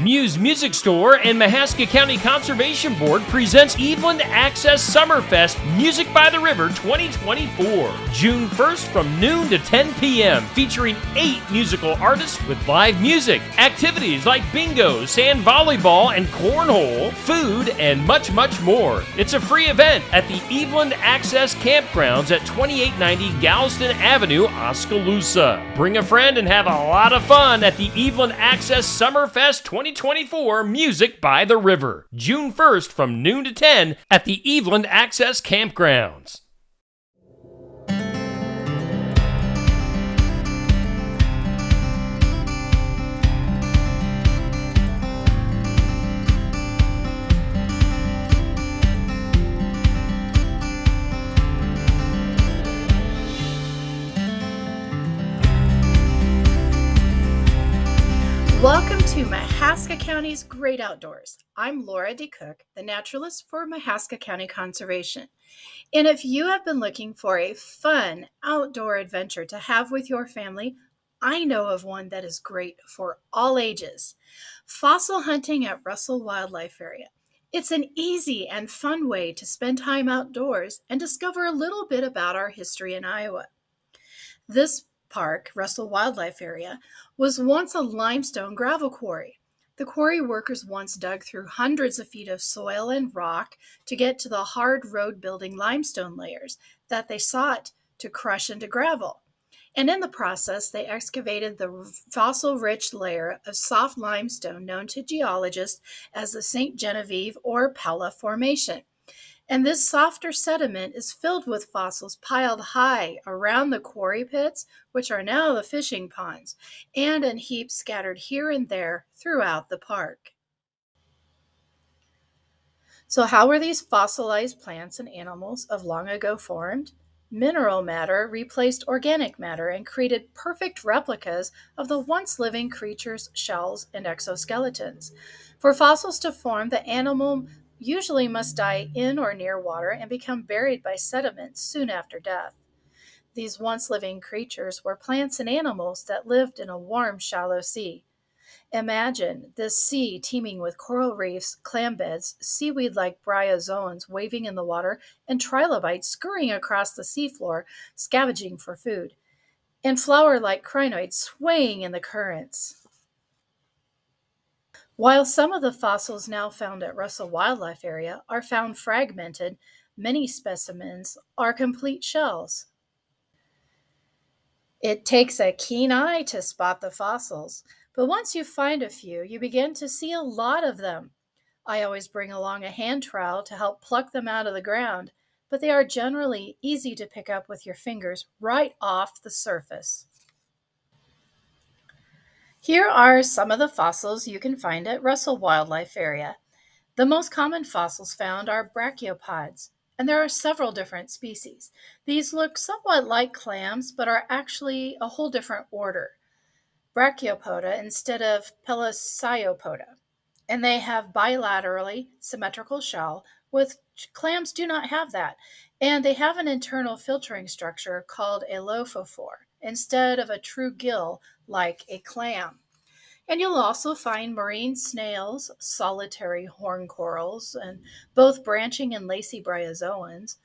Muse Music Store and Mahaska County Conservation Board presents Eveland Access Summerfest Music by the River 2024, June 1st from noon to 10 p.m., featuring 8 musical artists with live music, activities like bingo, sand volleyball, and cornhole, food, and much, much more. It's a free event at the Eveland Access Campgrounds at 2890 Galveston Avenue, Oskaloosa. Bring a friend and have a lot of fun at the Eveland Access Summerfest 2024 Music by the River, June 1st from noon to 10 at the Eveland Access Campgrounds. Welcome to Mahaska County's Great Outdoors. I'm Laura D. Cook, the naturalist for Mahaska County Conservation. And if you have been looking for a fun outdoor adventure to have with your family, I know of one that is great for all ages. Fossil hunting at Russell Wildlife Area. It's an easy and fun way to spend time outdoors and discover a little bit about our history in Iowa. This park, Russell Wildlife Area, was once a limestone gravel quarry. The quarry workers once dug through hundreds of feet of soil and rock to get to the hard road-building limestone layers that they sought to crush into gravel. And in the process, they excavated the fossil-rich layer of soft limestone known to geologists as the St. Genevieve or Pella Formation. And this softer sediment is filled with fossils piled high around the quarry pits, which are now the fishing ponds, and in heaps scattered here and there throughout the park. So how were these fossilized plants and animals of long ago formed? Mineral matter replaced organic matter and created perfect replicas of the once living creatures' shells and exoskeletons. For fossils to form, the animal usually must die in or near water and become buried by sediment soon after death. These once living creatures were plants and animals that lived in a warm, shallow sea. Imagine this sea teeming with coral reefs, clam beds, seaweed-like bryozoans waving in the water, and trilobites scurrying across the seafloor, scavenging for food, and flower-like crinoids swaying in the currents. While some of the fossils now found at Russell Wildlife Area are found fragmented, many specimens are complete shells. It takes a keen eye to spot the fossils, but once you find a few, you begin to see a lot of them. I always bring along a hand trowel to help pluck them out of the ground, but they are generally easy to pick up with your fingers right off the surface. Here are some of the fossils you can find at Russell Wildlife Area. The most common fossils found are brachiopods, and there are several different species. These look somewhat like clams, but are actually a whole different order. Brachiopoda instead of Pelecypoda, and they have bilaterally symmetrical shell, with clams do not have that, and they have an internal filtering structure called a lophophore instead of a true gill like a clam. And you'll also find marine snails, solitary horn corals, and both branching and lacy bryozoans.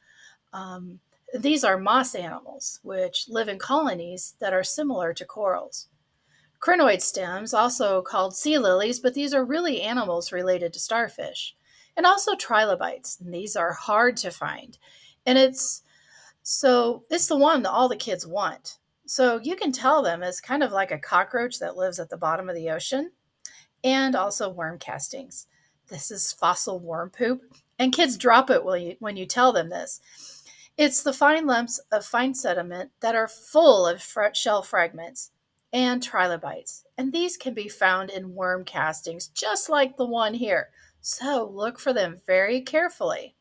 These are moss animals, which live in colonies that are similar to corals. Crinoid stems, also called sea lilies, but these are really animals related to starfish. And also trilobites, and these are hard to find. And it's the one that all the kids want. So you can tell them it's kind of like a cockroach that lives at the bottom of the ocean, and also worm castings. This is fossil worm poop, and kids drop it when you tell them this. It's the fine lumps of fine sediment that are full of shell fragments and trilobites, and these can be found in worm castings just like the one here. So look for them very carefully.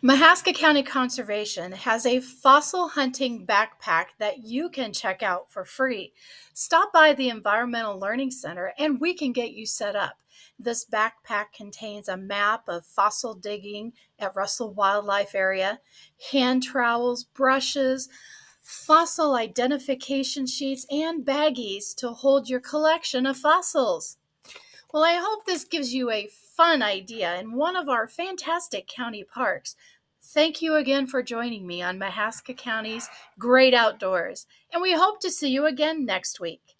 Mahaska County Conservation has a fossil hunting backpack that you can check out for free. Stop by the Environmental Learning Center and we can get you set up. This backpack contains a map of fossil digging at Russell Wildlife Area, hand trowels, brushes, fossil identification sheets, and baggies to hold your collection of fossils. Well, I hope this gives you a fun idea in one of our fantastic county parks. Thank you again for joining me on Mahaska County's Great Outdoors, and we hope to see you again next week.